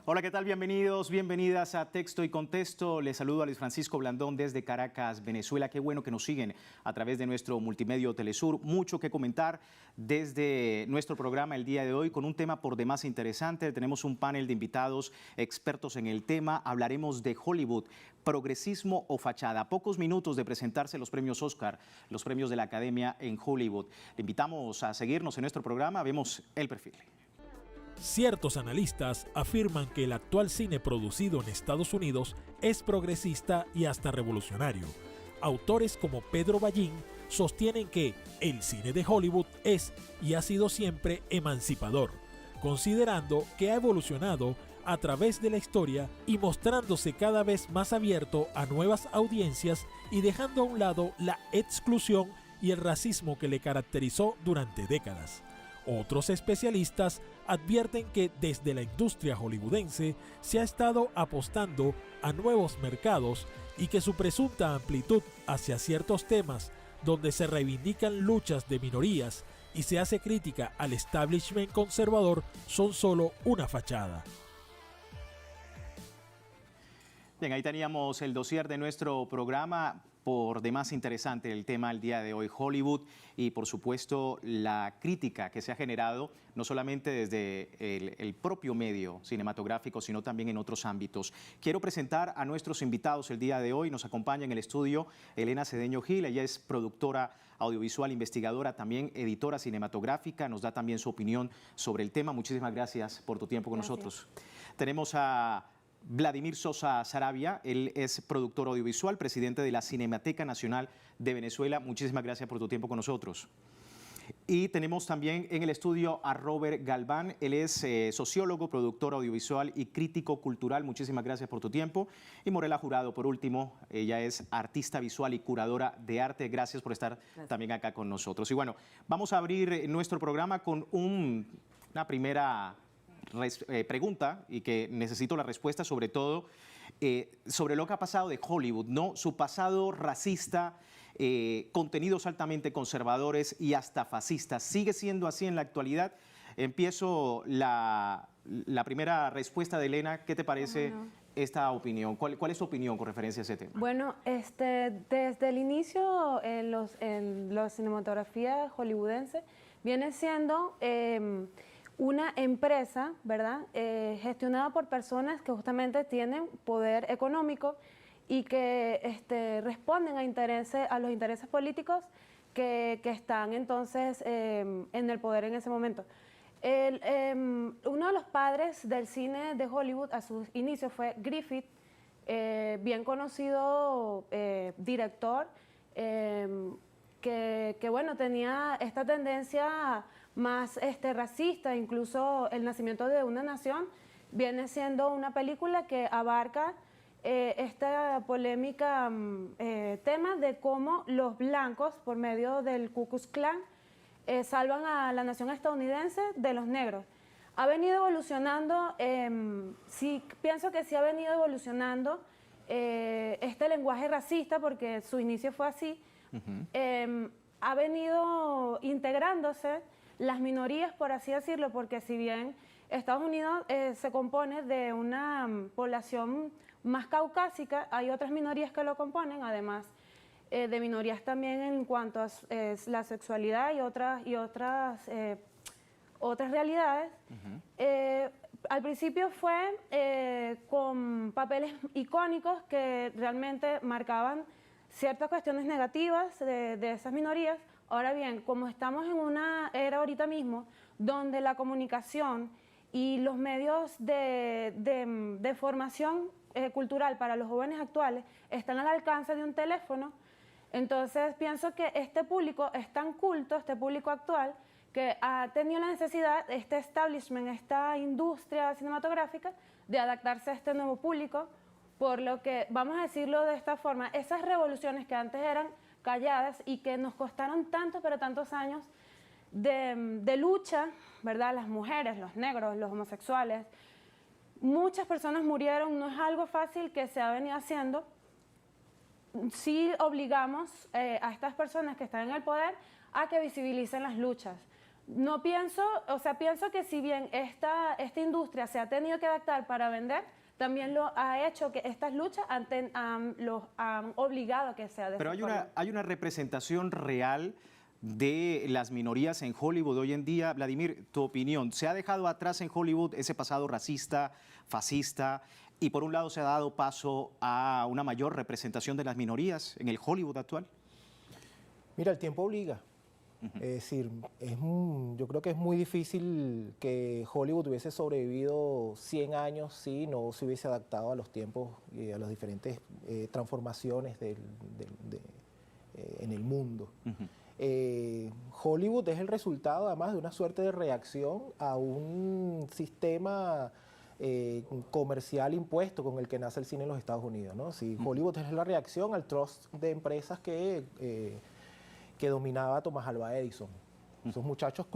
Hola, ¿qué tal? Bienvenidos, bienvenidas a Texto y Contexto. Les saludo a Luis Francisco Blandón desde Caracas, Venezuela. Qué bueno que nos siguen a través de nuestro multimedio Telesur. Mucho que comentar desde nuestro programa el día de hoy con un tema por demás interesante. Tenemos un panel de invitados expertos en el tema. Hablaremos de Hollywood, progresismo o fachada. A pocos minutos de presentarse los premios Oscar, los premios de la Academia en Hollywood. Le invitamos a seguirnos en nuestro programa. Vemos el perfil. Ciertos analistas afirman que el actual cine producido en Estados Unidos es progresista y hasta revolucionario. Autores como Pedro Ballín sostienen que el cine de Hollywood es y ha sido siempre emancipador, considerando que ha evolucionado a través de la historia y mostrándose cada vez más abierto a nuevas audiencias y dejando a un lado la exclusión y el racismo que le caracterizó durante décadas. Otros especialistas advierten que desde la industria hollywoodense se ha estado apostando a nuevos mercados y que su presunta amplitud hacia ciertos temas donde se reivindican luchas de minorías y se hace crítica al establishment conservador son solo una fachada. Bien, ahí teníamos el dossier de nuestro programa. Por demás interesante el tema el día de hoy, Hollywood, y por supuesto la crítica que se ha generado no solamente desde el propio medio cinematográfico, sino también en otros ámbitos. Quiero presentar a nuestros invitados el día de hoy. Nos acompaña en el estudio Elena Cedeño Gil. Ella es productora audiovisual, investigadora, también editora cinematográfica. Nos da también su opinión sobre el tema. Muchísimas gracias por tu tiempo con nosotros. Tenemos a Vladimir Sosa Saravia, él es productor audiovisual, presidente de la Cinemateca Nacional de Venezuela. Muchísimas gracias por tu tiempo con nosotros. Y tenemos también en el estudio a Robert Galván, él es sociólogo, productor audiovisual y crítico cultural. Muchísimas gracias por tu tiempo. Y Morela Jurado, por último, ella es artista visual y curadora de arte. Gracias por estar también acá con nosotros. Y bueno, vamos a abrir nuestro programa con una primera pregunta y que necesito la respuesta sobre todo sobre lo que ha pasado de Hollywood, ¿no? Su pasado racista, contenidos altamente conservadores y hasta fascistas. ¿Sigue siendo así en la actualidad? Empiezo la primera respuesta de Elena. ¿Qué te parece esta opinión? ¿Cuál es tu opinión con referencia a ese tema? Bueno, desde el inicio en la cinematografía hollywoodense viene siendo una empresa, ¿verdad?, gestionada por personas que justamente tienen poder económico y que responden a los intereses políticos que están entonces en el poder en ese momento. Uno de los padres del cine de Hollywood a sus inicios fue Griffith, bien conocido director, que bueno, tenía esta tendencia más racista. Incluso El nacimiento de una nación viene siendo una película que abarca esta polémica tema de cómo los blancos, por medio del Ku Klux Klan, salvan a la nación estadounidense de los negros. Ha venido evolucionando, sí, pienso que sí ha venido evolucionando este lenguaje racista, porque su inicio fue así. Ha venido integrándose las minorías, por así decirlo, porque si bien Estados Unidos se compone de una población más caucásica, hay otras minorías que lo componen, además de minorías también en cuanto a la sexualidad y otras realidades. Al principio fue con papeles icónicos que realmente marcaban ciertas cuestiones negativas de esas minorías. Ahora bien, como estamos en una era ahorita mismo donde la comunicación y los medios de formación cultural para los jóvenes actuales están al alcance de un teléfono, entonces pienso que este público es tan culto, este público actual, que ha tenido la necesidad, este establishment, esta industria cinematográfica, de adaptarse a este nuevo público, por lo que, vamos a decirlo de esta forma, esas revoluciones que antes eran calladas y que nos costaron tantos, pero tantos años de lucha, ¿verdad? Las mujeres, los negros, los homosexuales, muchas personas murieron, no es algo fácil que se ha venido haciendo. Sí obligamos a estas personas que están en el poder a que visibilicen las luchas. No pienso, o sea, pienso que si bien esta industria se ha tenido que adaptar para vender, también lo ha hecho que estas luchas los han obligado a que sea de Pero esa forma. hay una representación real de las minorías en Hollywood hoy en día. Vladimir, tu opinión, ¿se ha dejado atrás en Hollywood ese pasado racista, fascista, y por un lado se ha dado paso a una mayor representación de las minorías en el Hollywood actual? Mira, el tiempo obliga. Es decir, yo creo que es muy difícil que Hollywood hubiese sobrevivido 100 años si no se hubiese adaptado a los tiempos y a las diferentes transformaciones en el mundo. Hollywood es el resultado además de una suerte de reacción a un sistema comercial impuesto con el que nace el cine en los Estados Unidos, ¿no? Si Hollywood es la reacción al trust de empresas que dominaba Thomas Alva Edison. Esos muchachos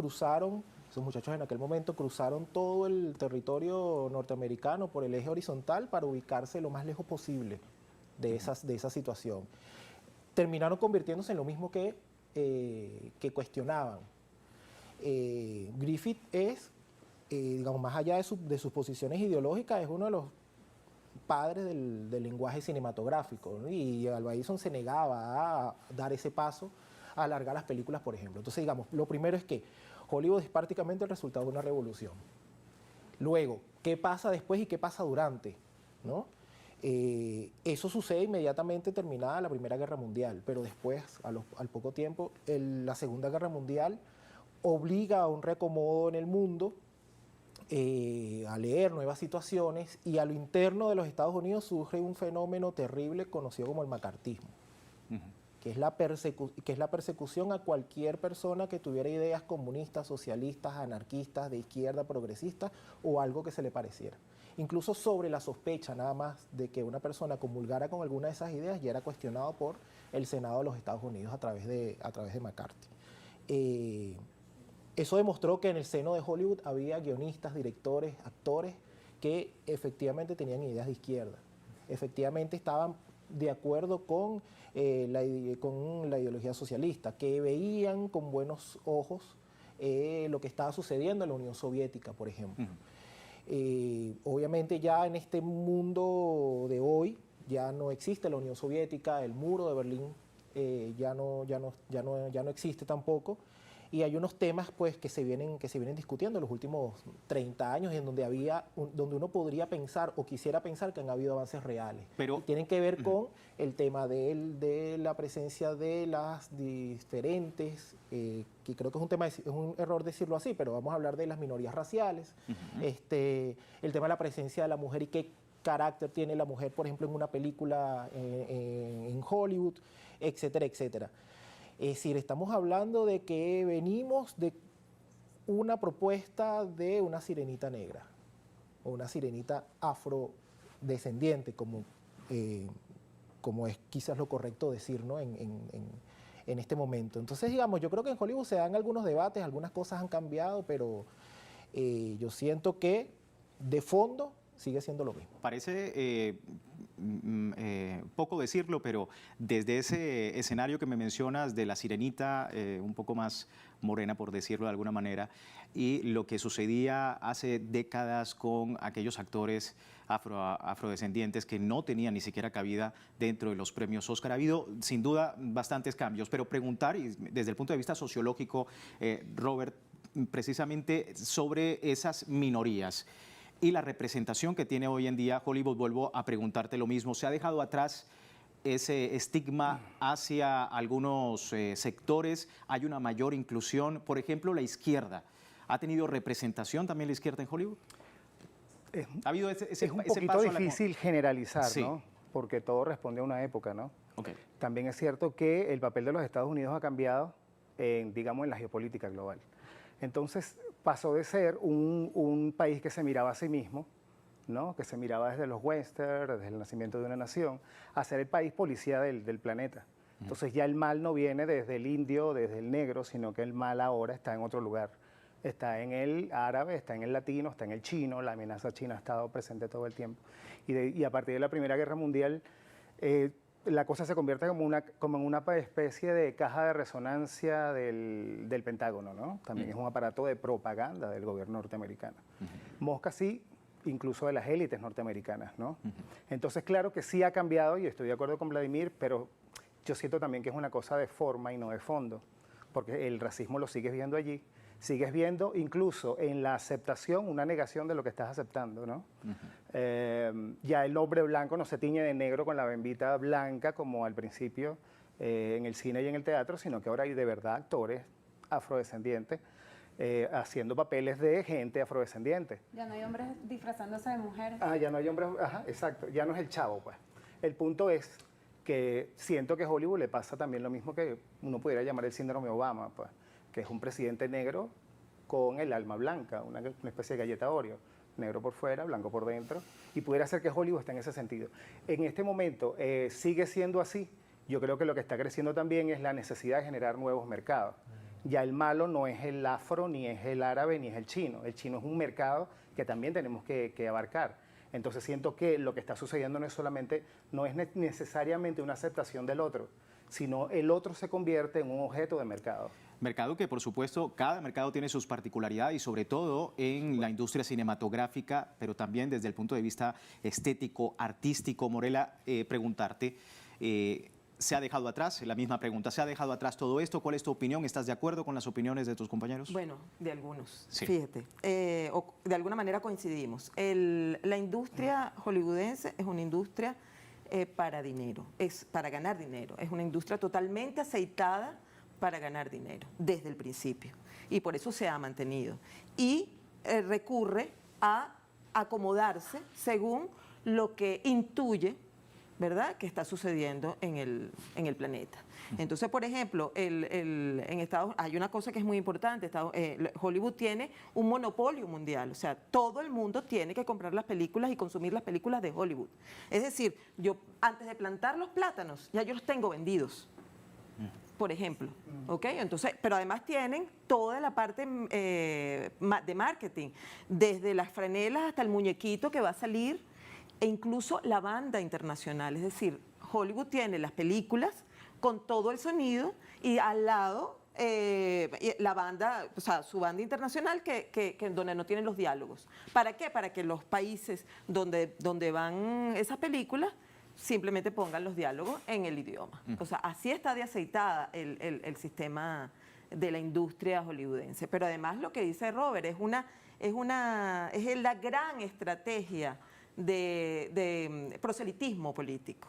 en aquel momento cruzaron todo el territorio norteamericano por el eje horizontal para ubicarse lo más lejos posible de esa situación. Terminaron convirtiéndose en lo mismo que cuestionaban. Griffith es, digamos, más allá de sus posiciones ideológicas, es uno de los padres del lenguaje cinematográfico, ¿no? Y Alva Edison se negaba a dar ese paso, a alargar las películas, por ejemplo. Entonces, digamos, lo primero es que Hollywood es prácticamente el resultado de una revolución. Luego, ¿qué pasa después y qué pasa durante? ¿No? Eso sucede inmediatamente terminada la Primera Guerra Mundial, pero después, al poco tiempo, la Segunda Guerra Mundial obliga a un reacomodo en el mundo, a leer nuevas situaciones, y a lo interno de los Estados Unidos surge un fenómeno terrible conocido como el macartismo, que es la persecución a cualquier persona que tuviera ideas comunistas, socialistas, anarquistas, de izquierda, progresistas o algo que se le pareciera. Incluso sobre la sospecha nada más de que una persona comulgara con alguna de esas ideas ya era cuestionado por el Senado de los Estados Unidos a través de McCarthy. Eso demostró que en el seno de Hollywood había guionistas, directores, actores que efectivamente tenían ideas de izquierda, efectivamente estaban de acuerdo con la ideología socialista, que veían con buenos ojos lo que estaba sucediendo en la Unión Soviética, por ejemplo. Obviamente ya en este mundo de hoy ya no existe la Unión Soviética, el muro de Berlín ya no existe tampoco, y hay unos temas pues que se vienen discutiendo en los últimos 30 años, en donde donde uno podría pensar o quisiera pensar que han habido avances reales. Pero tienen que ver con el tema de la presencia de las diferentes, que creo que es un error decirlo así, pero vamos a hablar de las minorías raciales, el tema de la presencia de la mujer y qué carácter tiene la mujer, por ejemplo, en una película en Hollywood, etcétera, etcétera. Es decir, estamos hablando de que venimos de una propuesta de una sirenita negra o una sirenita afrodescendiente, como es quizás lo correcto decir, ¿no? en este momento. Entonces, digamos, yo creo que en Hollywood se dan algunos debates, algunas cosas han cambiado, pero yo siento que de fondo sigue siendo lo mismo. Parece poco decirlo, pero desde ese escenario que me mencionas de la sirenita, un poco más morena, por decirlo de alguna manera, y lo que sucedía hace décadas con aquellos actores afrodescendientes que no tenían ni siquiera cabida dentro de los premios Oscar, ha habido sin duda bastantes cambios, pero preguntar, y desde el punto de vista sociológico, Robert, precisamente sobre esas minorías y la representación que tiene hoy en día Hollywood, vuelvo a preguntarte lo mismo. ¿Se ha dejado atrás ese estigma hacia algunos sectores? ¿Hay una mayor inclusión? Por ejemplo, la izquierda. ¿Ha tenido representación también la izquierda en Hollywood? ¿Ha habido es un poquito difícil generalizar, sí, ¿no? Porque todo responde a una época, ¿no? Okay. También es cierto que el papel de los Estados Unidos ha cambiado, digamos, en la geopolítica global. Entonces pasó de ser un país que se miraba a sí mismo, ¿no? Que se miraba desde los westerns, desde el nacimiento de una nación, a ser el país policía del planeta. Entonces ya el mal no viene desde el indio, desde el negro, sino que el mal ahora está en otro lugar. Está en el árabe, está en el latino, está en el chino, la amenaza china ha estado presente todo el tiempo. Y a partir de la Primera Guerra Mundial, la cosa se convierte como en una especie de caja de resonancia del Pentágono, ¿no? También es un aparato de propaganda del gobierno norteamericano. Mosca sí, incluso de las élites norteamericanas, ¿no? Entonces, claro que sí ha cambiado, y estoy de acuerdo con Vladimir, pero yo siento también que es una cosa de forma y no de fondo, porque el racismo lo sigues viendo allí, sigues viendo incluso en la aceptación una negación de lo que estás aceptando, ¿no? Ya el hombre blanco no se tiñe de negro con la bembita blanca como al principio en el cine y en el teatro, sino que ahora hay de verdad actores afrodescendientes haciendo papeles de gente afrodescendiente. Ya no hay hombres disfrazándose de mujeres. Ya no hay hombres, exacto, ya no es el chavo, pues. El punto es que siento que a Hollywood le pasa también lo mismo que uno pudiera llamar el síndrome Obama, pues, que es un presidente negro con el alma blanca, una especie de galleta Oreo, negro por fuera, blanco por dentro, y pudiera ser que Hollywood esté en ese sentido. En este momento sigue siendo así. Yo creo que lo que está creciendo también es la necesidad de generar nuevos mercados. Ya el malo no es el afro, ni es el árabe, ni es el chino. El chino es un mercado que también tenemos que abarcar. Entonces siento que lo que está sucediendo no es necesariamente una aceptación del otro, sino el otro se convierte en un objeto de mercado. Mercado que, por supuesto, cada mercado tiene sus particularidades y sobre todo en la industria cinematográfica, pero también desde el punto de vista estético, artístico. Morela, preguntarte, ¿se ha dejado atrás? La misma pregunta, ¿se ha dejado atrás todo esto? ¿Cuál es tu opinión? ¿Estás de acuerdo con las opiniones de tus compañeros? Bueno, de algunos, Sí. fíjate. De alguna manera coincidimos. La industria hollywoodense es una industria para dinero, es para ganar dinero. Es una industria totalmente aceitada para ganar dinero, desde el principio. Y por eso se ha mantenido. Y recurre a acomodarse según lo que intuye, ¿verdad?, que está sucediendo en el planeta. Entonces, por ejemplo, en Estados hay una cosa que es muy importante. Hollywood tiene un monopolio mundial. O sea, todo el mundo tiene que comprar las películas y consumir las películas de Hollywood. Es decir, yo antes de plantar los plátanos, ya yo los tengo vendidos, por ejemplo. ¿Ok? Entonces, pero además tienen toda la parte de marketing, desde las franelas hasta el muñequito que va a salir, e incluso la banda internacional. Es decir, Hollywood tiene las películas con todo el sonido y al lado la banda, o sea, su banda internacional donde no tienen los diálogos. ¿Para qué? Para que los países donde van esas películas simplemente pongan los diálogos en el idioma. O sea, así está de aceitada el sistema de la industria hollywoodense. Pero además lo que dice Robert es la gran estrategia de proselitismo político.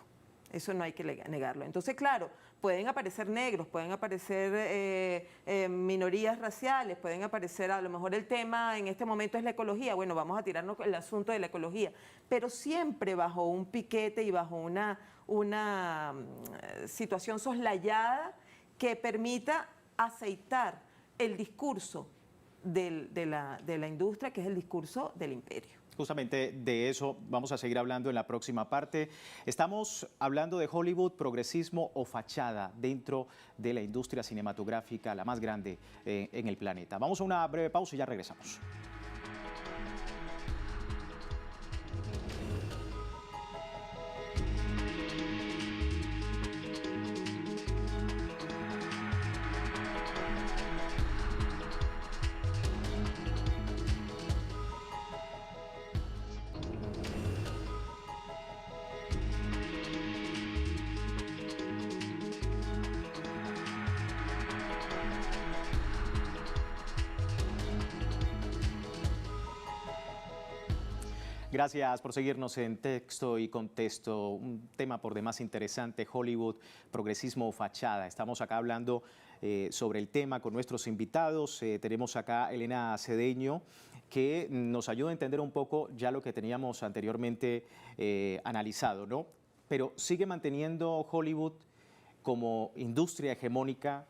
Eso no hay que negarlo. Entonces, claro, pueden aparecer negros, pueden aparecer minorías raciales, pueden aparecer, a lo mejor el tema en este momento es la ecología. Bueno, vamos a tirarnos el asunto de la ecología, pero siempre bajo un piquete y bajo una situación soslayada que permita aceitar el discurso de la industria, que es el discurso del imperio. Justamente de eso vamos a seguir hablando en la próxima parte. Estamos hablando de Hollywood, progresismo o fachada dentro de la industria cinematográfica, la más grande en el planeta. Vamos a una breve pausa y ya regresamos. Gracias por seguirnos en Texto y Contexto, un tema por demás interesante, Hollywood, progresismo o fachada. Estamos acá hablando sobre el tema con nuestros invitados. Tenemos acá a Elena Cedeño, que nos ayuda a entender un poco ya lo que teníamos anteriormente analizado, ¿no? Pero sigue manteniendo Hollywood como industria hegemónica.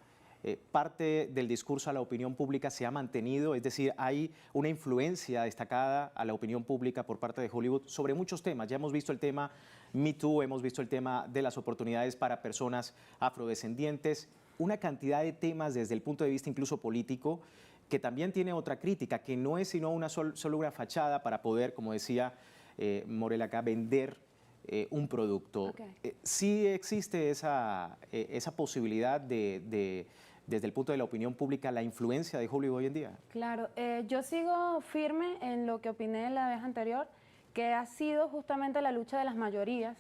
Parte del discurso a la opinión pública se ha mantenido, es decir, hay una influencia destacada a la opinión pública por parte de Hollywood sobre muchos temas. Ya hemos visto el tema Me Too, hemos visto el tema de las oportunidades para personas afrodescendientes, una cantidad de temas desde el punto de vista incluso político, que también tiene otra crítica, que no es sino solo una fachada para poder, como decía Morela acá, vender un producto. Ok. ¿Sí existe esa posibilidad desde el punto de la opinión pública, la influencia de Hollywood hoy en día? Claro, yo sigo firme en lo que opiné la vez anterior, que ha sido justamente la lucha de las mayorías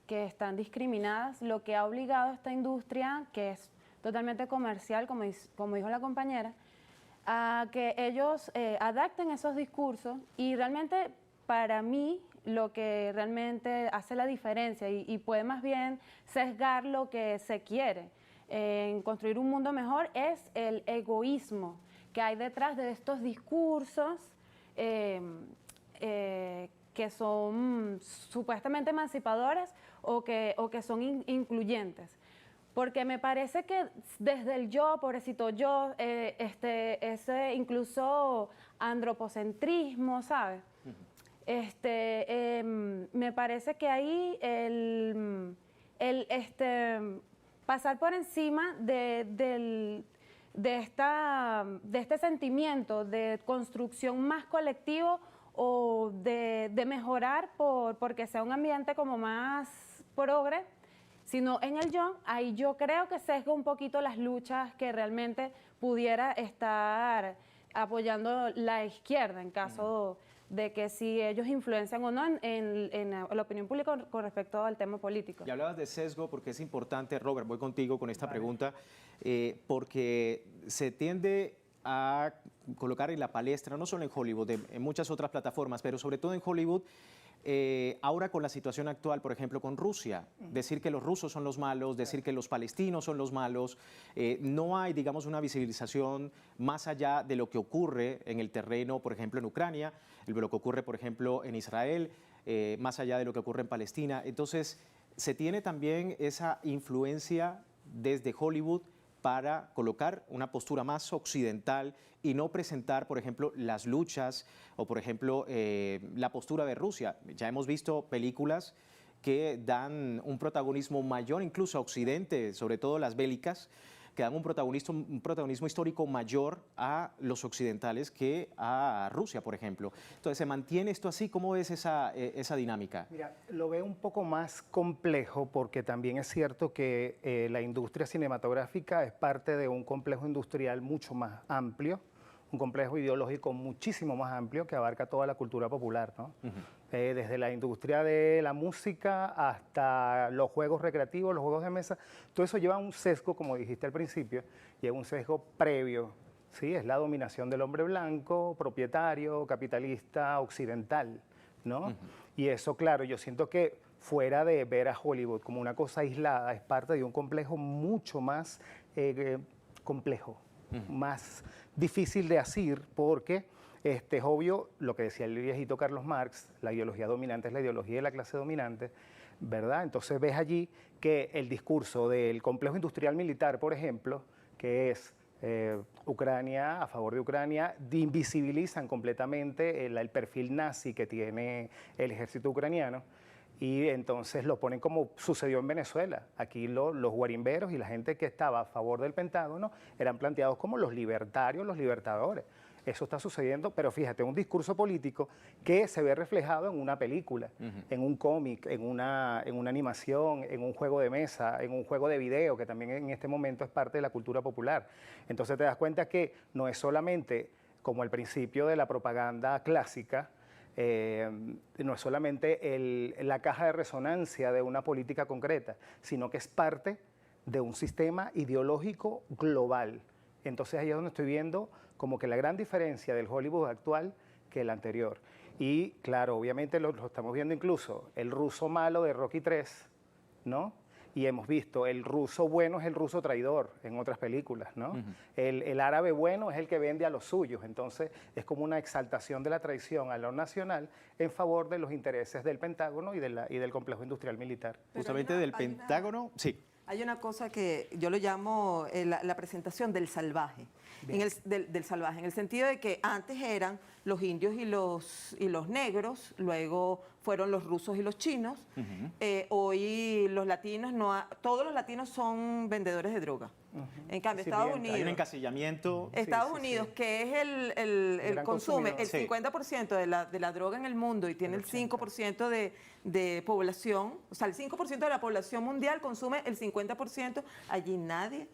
que están discriminadas, lo que ha obligado a esta industria, que es totalmente comercial, como dijo la compañera, a que ellos adapten esos discursos y realmente para mí lo que realmente hace la diferencia y puede más bien sesgar lo que se quiere en construir un mundo mejor es el egoísmo que hay detrás de estos discursos que son supuestamente emancipadores o que son incluyentes. Porque me parece que desde el yo, pobrecito yo, ese incluso andropocentrismo, ¿sabes? Me parece que ahí pasar por encima de este sentimiento de construcción más colectivo o de mejorar porque sea un ambiente como más progre, sino en el yo, ahí yo creo que sesga un poquito las luchas que realmente pudiera estar apoyando la izquierda en caso de que si ellos influencian o no en la opinión pública con respecto al tema político. Y hablabas de sesgo porque es importante, Robert, voy contigo con esta pregunta, porque se tiende a colocar en la palestra, no solo en Hollywood, en muchas otras plataformas, pero sobre todo en Hollywood, ahora con la situación actual, por ejemplo, con Rusia, decir que los rusos son los malos, decir que los palestinos son los malos, no hay, digamos, una visibilización más allá de lo que ocurre en el terreno, por ejemplo, en Ucrania, de lo que ocurre, por ejemplo, en Israel, más allá de lo que ocurre en Palestina. Entonces, se tiene también esa influencia desde Hollywood para colocar una postura más occidental y no presentar, por ejemplo, las luchas o, por ejemplo, la postura de Rusia. Ya hemos visto películas que dan un protagonismo mayor incluso a Occidente, sobre todo las bélicas, que dan un protagonismo histórico mayor a los occidentales que a Rusia, por ejemplo. Entonces, ¿se mantiene esto así? ¿Cómo es esa dinámica? Mira, lo veo un poco más complejo porque también es cierto que la industria cinematográfica es parte de un complejo industrial mucho más amplio, un complejo ideológico muchísimo más amplio que abarca toda la cultura popular, ¿no? Desde la industria de la música hasta los juegos recreativos, los juegos de mesa, todo eso lleva un sesgo, como dijiste al principio, lleva un sesgo previo, ¿sí? Es la dominación del hombre blanco, propietario, capitalista, occidental, ¿no? Y eso, claro, yo siento que fuera de ver a Hollywood como una cosa aislada, es parte de un complejo mucho más complejo, más difícil de asir, porque es obvio lo que decía el viejito Carlos Marx, la ideología dominante es la ideología de la clase dominante, ¿verdad? Entonces ves allí que el discurso del complejo industrial militar, por ejemplo, que es Ucrania, a favor de Ucrania, invisibilizan completamente el perfil nazi que tiene el ejército ucraniano y entonces lo ponen como sucedió en Venezuela. Aquí los guarimberos y la gente que estaba a favor del Pentágono eran planteados como los libertarios, los libertadores. Eso está sucediendo, pero fíjate, un discurso político que se ve reflejado en una película, en un cómic, en una animación, en un juego de mesa, en un juego de video, que también en este momento es parte de la cultura popular. Entonces te das cuenta que no es solamente como el principio de la propaganda clásica, no es solamente la caja de resonancia de una política concreta, sino que es parte de un sistema ideológico global. Entonces ahí es donde estoy viendo como que la gran diferencia del Hollywood actual que el anterior. Y claro, obviamente lo estamos viendo incluso, el ruso malo de Rocky III, ¿no? Y hemos visto, el ruso bueno es el ruso traidor en otras películas, ¿no? El árabe bueno es el que vende a los suyos. Entonces es como una exaltación de la traición a lo nacional en favor de los intereses del Pentágono y del complejo industrial militar. Justamente del Pentágono, sí. Hay una cosa que yo lo llamo la presentación del salvaje, del salvaje, en el sentido de que antes eran los indios y los negros, luego fueron los rusos y los chinos, hoy los latinos, todos los latinos son vendedores de droga, En cambio, Sí, Estados bien, Unidos... Hay un encasillamiento. Estados sí, Unidos, sí. que es el Gran consume consumidor. el Sí. 50% de la droga en el mundo y tiene el 5% de población, o sea, el 5% de la población mundial consume el 50%, allí nadie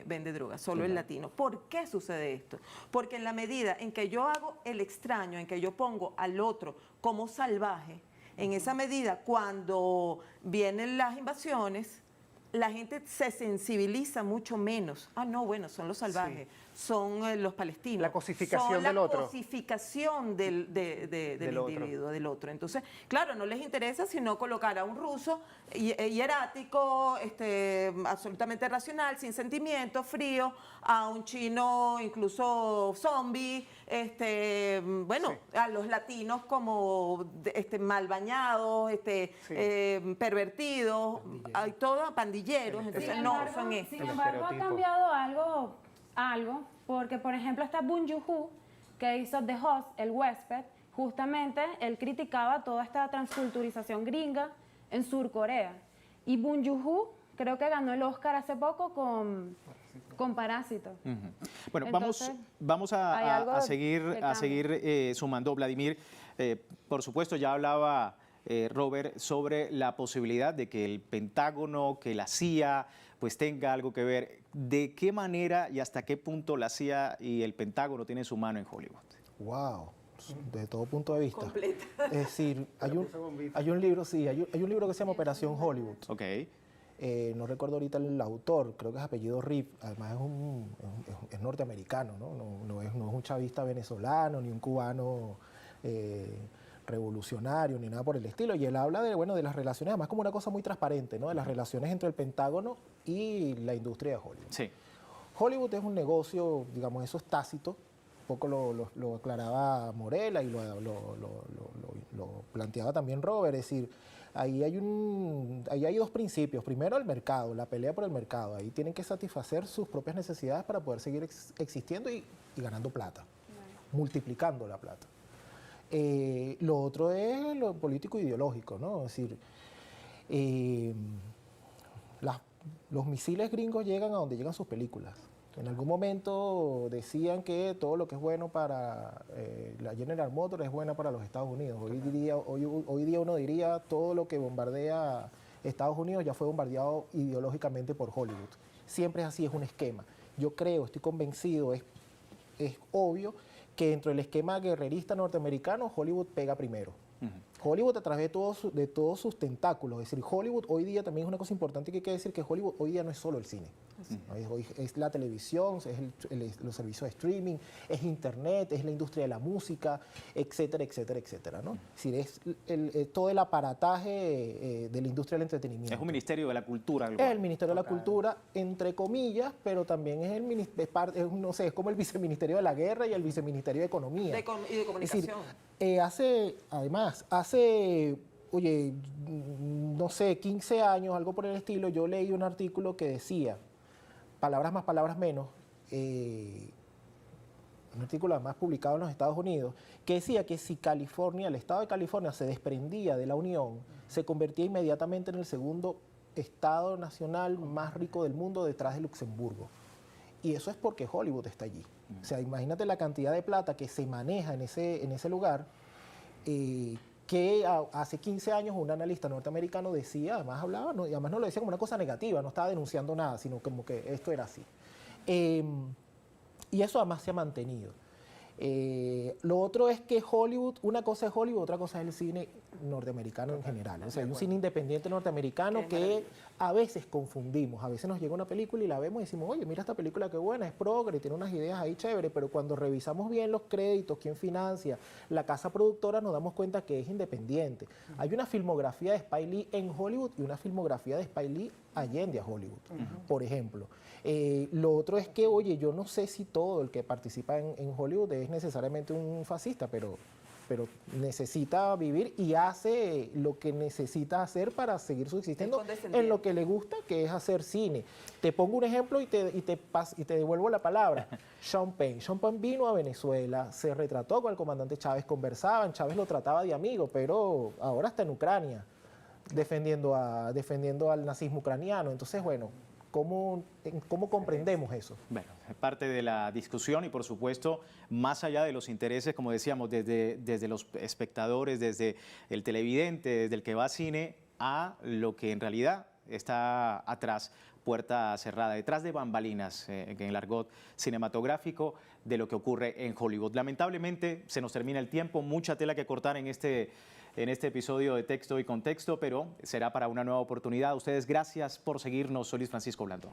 vende droga, solo el latino. ¿Por qué sucede esto? Porque en la medida en que yo hago el extraño, en que yo pongo al otro como salvaje, en esa medida cuando vienen las invasiones, la gente se sensibiliza mucho menos. Ah, no, bueno, son los salvajes, son los palestinos. La cosificación son del otro. La cosificación del Del individuo, del otro. Entonces, claro, no les interesa sino colocar a un ruso hierático, absolutamente racional, sin sentimientos, frío, a un chino incluso zombie, bueno, a los latinos como mal bañados, pervertidos, hay todo pandilleros, entonces no son estos. Sin El embargo, ha estereotipo. cambiado algo, porque por ejemplo está Bong Joon-ho, que hizo The Host, El Huésped, justamente él criticaba toda esta transculturización gringa en Surcorea. Y Bong Joon-ho creo que ganó el Oscar hace poco con Parásito. Ujú. Bueno, Entonces, vamos hay algo a de seguir sumando. Vladimir, por supuesto, ya hablaba Robert sobre la posibilidad de que el Pentágono, que la CIA, pues tenga algo que ver. ¿De qué manera y hasta qué punto la CIA y el Pentágono tienen su mano en Hollywood? Wow, desde todo punto de vista. Completa. Es decir, hay un libro, sí, hay un libro que se llama Operación Hollywood. Ok. No recuerdo ahorita el autor, creo que es apellido Rip, además es norteamericano, no es un chavista venezolano, ni un cubano revolucionario, ni nada por el estilo, y él habla de las relaciones, además como una cosa muy transparente, ¿no? De las relaciones entre el Pentágono y la industria de Hollywood. Sí. Hollywood es un negocio, digamos, eso es tácito, un poco lo aclaraba Morela y lo planteaba también Robert, es decir, ahí hay dos principios. Primero, el mercado, la pelea por el mercado. Ahí tienen que satisfacer sus propias necesidades para poder seguir existiendo y ganando plata, multiplicando la plata. Lo otro es lo político ideológico, ¿no? Es decir, los misiles gringos llegan a donde llegan sus películas. En algún momento decían que todo lo que es bueno para la General Motors es buena para los Estados Unidos. Hoy día uno diría todo lo que bombardea Estados Unidos ya fue bombardeado ideológicamente por Hollywood. Siempre es así, es un esquema. Yo creo, estoy convencido, es obvio que dentro del esquema guerrerista norteamericano, Hollywood pega primero. Hollywood a través de todos sus tentáculos. Es decir, Hollywood hoy día también es una cosa importante que hay que decir que Hollywood hoy día no es solo el cine. Hoy es la televisión, es los servicios de streaming, es internet, es la industria de la música, etcétera, etcétera, etcétera, ¿no? Es decir, es todo el aparataje de la industria del entretenimiento. Es un ministerio de la cultura. Es el Ministerio de la Cultura, entre comillas, pero también es es como el Viceministerio de la Guerra y el Viceministerio de Economía. Y de comunicación. Es decir, hace, oye, no sé, 15 años, algo por el estilo, yo leí un artículo que decía, palabras más, palabras menos, un artículo además publicado en los Estados Unidos, que decía que si California, el estado de California se desprendía de la Unión, se convertía inmediatamente en el segundo estado nacional más rico del mundo detrás de Luxemburgo. Y eso es porque Hollywood está allí. O sea, imagínate la cantidad de plata que se maneja en ese lugar, que hace 15 años un analista norteamericano decía, además hablaba, y además no lo decía como una cosa negativa, no estaba denunciando nada, sino como que esto era así. Y eso además se ha mantenido. Lo otro es que Hollywood, una cosa es Hollywood, otra cosa es el cine norteamericano en general. O sea, hay un cine independiente norteamericano que a veces confundimos. A veces nos llega una película y la vemos y decimos, oye, mira esta película qué buena, es progre, tiene unas ideas ahí chéveres, pero cuando revisamos bien los créditos, quién financia, la casa productora, nos damos cuenta que es independiente. Hay una filmografía de Spike Lee en Hollywood y una filmografía de Spike Lee allende a Hollywood, por ejemplo. Lo otro es que, oye, yo no sé si todo el que participa en Hollywood es necesariamente un fascista, pero necesita vivir y hace lo que necesita hacer para seguir subsistiendo en lo que le gusta, que es hacer cine. Te pongo un ejemplo y te devuelvo la palabra. Sean Penn. Sean Penn vino a Venezuela, se retrató con el comandante Chávez, conversaban, Chávez lo trataba de amigo, pero ahora está en Ucrania defendiendo al nazismo ucraniano. Entonces, bueno, cómo comprendemos eso. Bueno, es parte de la discusión y por supuesto, más allá de los intereses, como decíamos, desde los espectadores, desde el televidente, desde el que va a cine, a lo que en realidad está atrás, puerta cerrada, detrás de bambalinas, en el argot cinematográfico, de lo que ocurre en Hollywood. Lamentablemente se nos termina el tiempo, mucha tela que cortar en este episodio de Texto y Contexto, pero será para una nueva oportunidad. A ustedes gracias por seguirnos. Soy Luis Francisco Blando.